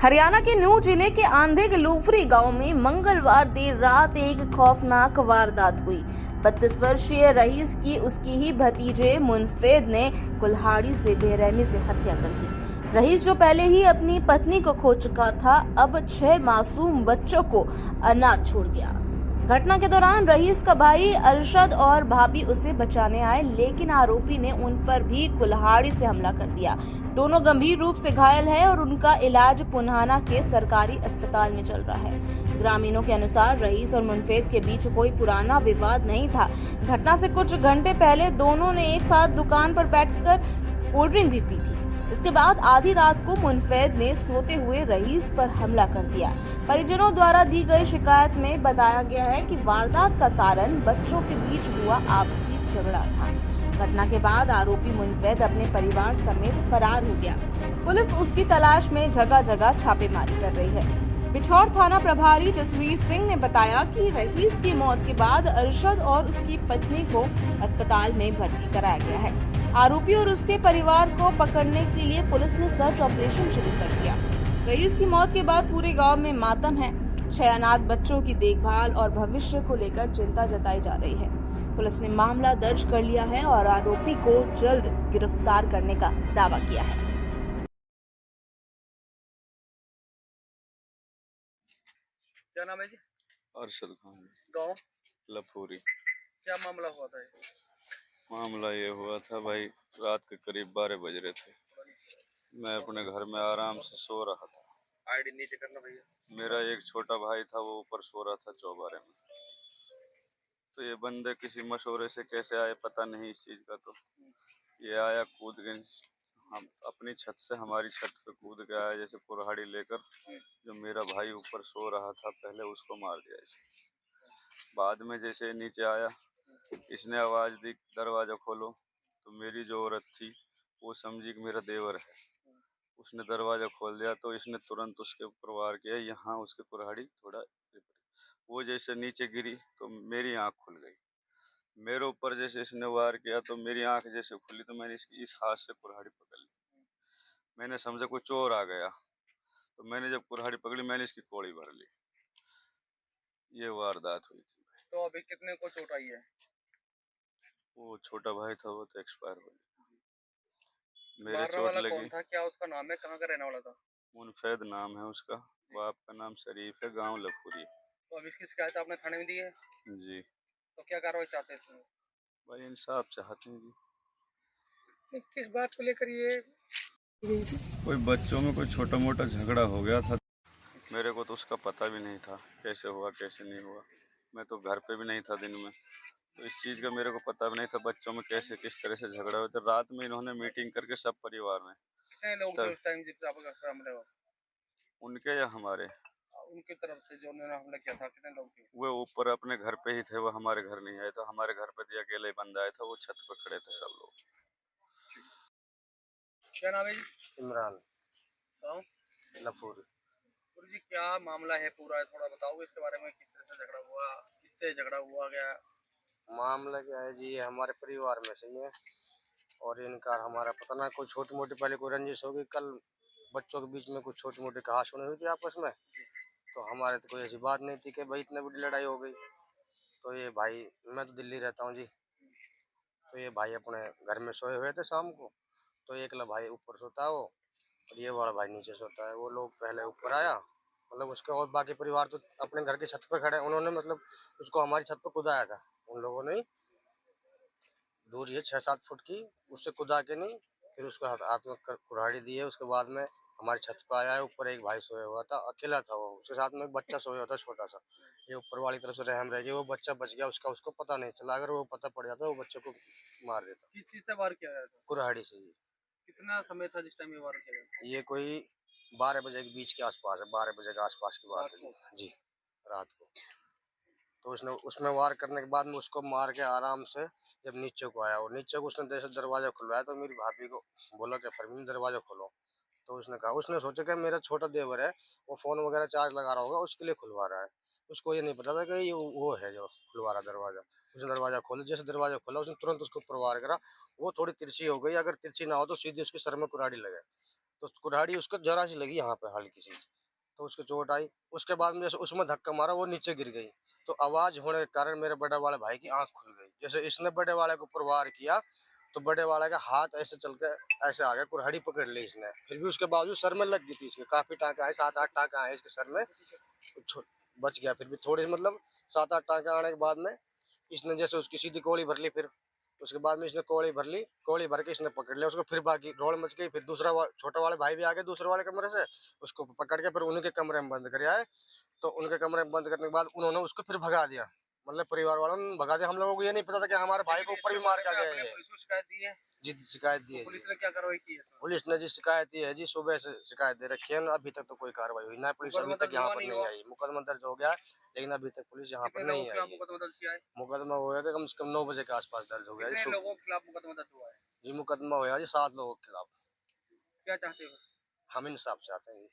हरियाणा के नूंह जिले के आंधे के लूफरी गांव में मंगलवार देर रात एक खौफनाक वारदात हुई। 32 वर्षीय रईस की उसकी ही भतीजे मुनफेद ने कुल्हाड़ी से बेरहमी से हत्या कर दी। रईस जो पहले ही अपनी पत्नी को खो चुका था, अब 6 मासूम बच्चों को अनाथ छोड़ गया। घटना के दौरान रईस का भाई अरशद और भाभी उसे बचाने आए, लेकिन आरोपी ने उन पर भी कुल्हाड़ी से हमला कर दिया। दोनों गंभीर रूप से घायल हैं और उनका इलाज पुन्हाना के सरकारी अस्पताल में चल रहा है। ग्रामीणों के अनुसार रईस और मुनफेद के बीच कोई पुराना विवाद नहीं था। घटना से कुछ घंटे पहले दोनों ने एक साथ दुकान पर बैठकर कोल्ड ड्रिंक भी पी थी। इसके बाद आधी रात को मुनफेद ने सोते हुए रईस पर हमला कर दिया। परिजनों द्वारा दी गई शिकायत में बताया गया है कि वारदात का कारण बच्चों के बीच हुआ आपसी झगड़ा था। घटना के बाद आरोपी मुनफेद अपने परिवार समेत फरार हो गया। पुलिस उसकी तलाश में जगह जगह छापेमारी कर रही है। बिछौर थाना प्रभारी जसवीर सिंह ने बताया कि रईस की मौत के बाद अरशद और उसकी पत्नी को अस्पताल में भर्ती कराया गया है। आरोपी और उसके परिवार को पकड़ने के लिए पुलिस ने सर्च ऑपरेशन शुरू कर दिया। रईस की मौत के बाद पूरे गांव में मातम है। 6 अनाथ बच्चों की देखभाल और भविष्य को लेकर चिंता जताई जा रही है। पुलिस ने मामला दर्ज कर लिया है और आरोपी को जल्द गिरफ्तार करने का दावा किया है। क्या नाम है जी? अरशद खान। गाँव? लफूरी। क्या मामला हुआ था ये? मामला ये हुआ था भाई, रात के करीब 12 बज रहे थे। मैं अपने घर में आराम से सो रहा था। आईडी नीचे करना भैया। मेरा एक छोटा भाई था, वो ऊपर सो रहा था चौबारे में। तो ये बंदे किसी मशवरे से कैसे आए पता नहीं इस चीज़ का। तो ये आया कूद के, हम अपनी छत से हमारी छत पे कूद के आया जैसे कुल्हाड़ी लेकर। जो मेरा भाई ऊपर सो रहा था पहले उसको मार दिया इसे। बाद में जैसे नीचे आया, इसने आवाज़ दी दरवाज़ा खोलो। तो मेरी जो औरत थी वो समझी कि मेरा देवर है। उसने दरवाज़ा खोल दिया तो इसने तुरंत उसके ऊपर वार किया, यहाँ उसकी कुल्हाड़ी थोड़ा वो जैसे नीचे गिरी तो मेरी आँख खुल गई। मेरे ऊपर जैसे इसने वार किया तो मेरी आँख जैसे खुली तो मैंने इसकी इस हाथ से कुल्हाड़ी पकड़ ली। मैंने समझा कोई चोर आ गया, तो मैंने जब कुल्हाड़ी पकड़ी मैंने इसकी कोड़ी भर ली। ये वारदात हुई थी। तो अभी कितने को चोट आई है? वो छोटा भाई था, वो तो एक्सपायर हो गया। मेरे मारने चोट वाला लगी। कौन था? क्या उसका नाम है? कहाँ का रहने वाला था? मुनफैद नाम है उसका, बाप का नाम शरीफ है, गांव लखूरी। तो अब इसकी शिकायत आपने थाने में दी है? जी तो क्या कार्रवाई चाहते हैं इसमें? भाई, इंसाफ चाहते हैं जी। किस बात को लेकर ये? कोई बच्चों में कोई छोटा मोटा झगड़ा हो गया था। मेरे को तो उसका पता भी नहीं था कैसे हुआ कैसे नहीं हुआ। मैं तो घर पे भी नहीं था दिन में, तो इस चीज़ का मेरे को पता भी नहीं था बच्चों में कैसे किस तरह से झगड़ा हुआ। तो रात में इन्होंने मीटिंग करके सब परिवार में, कितने लोग थे तब उस टाइम जब आपका सामने हुआ? उनके या हमारे, उनकी तरफ से जो उन्होंने हमला किया था, कितने लोग थे? वो ऊपर अपने घर पे ही थे, वो हमारे घर नहीं आए। तो हमारे घर पे तो अकेले बंदा आया था, वो छत पे खड़े थे सब लोग। क्या नाम है जी? इमरान गाँव? लफूरी। गुरु जी, क्या मामला है पूरा, थोड़ा बताओगे इसके बारे में? किस तरह से झगड़ा हुआ, किससे झगड़ा हुआ गया? मामला क्या है जी, ये हमारे परिवार में से ही है और इनका हमारा पता ना कोई छोटी मोटी पहले कोई रंजिश होगी। कल बच्चों के बीच में कुछ छोटी मोटी कहा सुनी हुई थी आपस में। तो हमारे तो कोई ऐसी बात नहीं थी कि भाई इतनी बड़ी लड़ाई हो गई। तो ये भाई, मैं तो दिल्ली रहता हूँ जी, तो ये भाई अपने घर में सोए हुए थे शाम को। तो एकला भाई ऊपर सोता है वो, और ये बड़ा भाई नीचे सोता है। वो लोग पहले ऊपर आया, मतलब उसके और बाकी परिवार तो अपने घर की छत पे खड़े। उन्होंने मतलब उसको हमारी छत पे कुदाया था उन लोगों ने। दूरी है 6-7 फुट की, उससे कुदा के नहीं, फिर उसको हाथ में कुल्हाड़ी दी है। उसके बाद में हमारी छत पर आया है। ऊपर एक भाई सोया हुआ था, अकेला था वो, उसके साथ में एक बच्चा सोया हुआ था छोटा सा। ये ऊपर वाली तरफ से रहम रह गई, वो बच्चा बच गया उसका, उसको पता नहीं चला। अगर वो पता पड़ जाता वो बच्चे को मार देता किस चीज से वार किया गया था? कुल्हाड़ी से ही। कितना समय था जिस टाइम ये वार किया गया? ये कोई 12 बजे के बीच के आसपास है, 12 बजे के आसपास की बात है जी, रात को। तो उसने उसमें वार करने के बाद में उसको मार के आराम से जब नीचे को आया, और नीचे को उसने जैसे दरवाज़ा खुलवाया तो मेरी भाभी को बोला कि फरमीन दरवाज़ा खोलो। तो उसने कहा, उसने सोचा कि मेरा छोटा देवर है, वो फ़ोन वगैरह चार्ज लगा रहा होगा, उसके लिए खुलवा रहा है। उसको ये नहीं पता था कि ये वो है जो खुलवा रहा दरवाज़ा। उसने दरवाज़ा खोला, जैसे दरवाज़ा खोला उसने तुरंत उसको ऊपर वार करा। वो थोड़ी तिरछी हो गई, अगर तिरछी ना हो तो सीधी उसके सर में कुल्हाड़ी लगे। तो कुल्हाड़ी उसको जरा सी लगी यहाँ पे हल्की सी, तो उसको चोट आई। उसके बाद में जैसे उसमें धक्का मारा, वो नीचे गिर गई, तो आवाज होने के कारण मेरे बड़े वाले भाई की आंख खुल गई। जैसे इसने बड़े वाले को ऊपर वार किया, तो बड़े वाले का हाथ ऐसे चल के ऐसे आ गया, कुल्हाड़ी पकड़ ली इसने। फिर भी उसके बावजूद सर में लग गई थी इसके, काफी टाँके आए, 7-8 टाँके आए इसके सर में। बच गया फिर भी थोड़ी, मतलब 7-8 टाँके आने के बाद में इसने जैसे उसकी सीधी गोली भर ली। फिर उसके बाद में इसने कोड़ी भर ली, कोड़ी भर के इसने पकड़ लिया उसको। फिर बाकी रोड मच गई। फिर दूसरा छोटा वाले भाई भी आ गए दूसरे वाले कमरे से, उसको पकड़ के फिर उनके कमरे में बंद कर आए। तो उनके कमरे में बंद करने के बाद उन्होंने उसको फिर भगा दिया, मतलब परिवार वालों ने भगा दिया। हम लोगों को ये नहीं पता था कि हमारे भाई को ऊपर भी मार के गया है। पुलिस को शिकायत दी है? जी शिकायत दी है। पुलिस ने क्या कार्रवाई की है? पुलिस ने जी शिकायत दी है जी, सुबह से शिकायत दे रखी है, अभी तक तो कोई कार्रवाई हुई ना। पुलिस अभी तक यहाँ पर नहीं आई। मुकदमा दर्ज हो गया, लेकिन अभी तक पुलिस यहाँ पर नहीं आई। मुकदमा दर्ज किया है? मुकदमा हो गया कम से कम 9 बजे के आसपास दर्ज हो गया। कितने लोगों के खिलाफ मुकदमा दर्ज हुआ है? जी मुकदमा हुआ जी 7 लोगों के खिलाफ। क्या चाहते हो? हम इंसाफ चाहते हैं।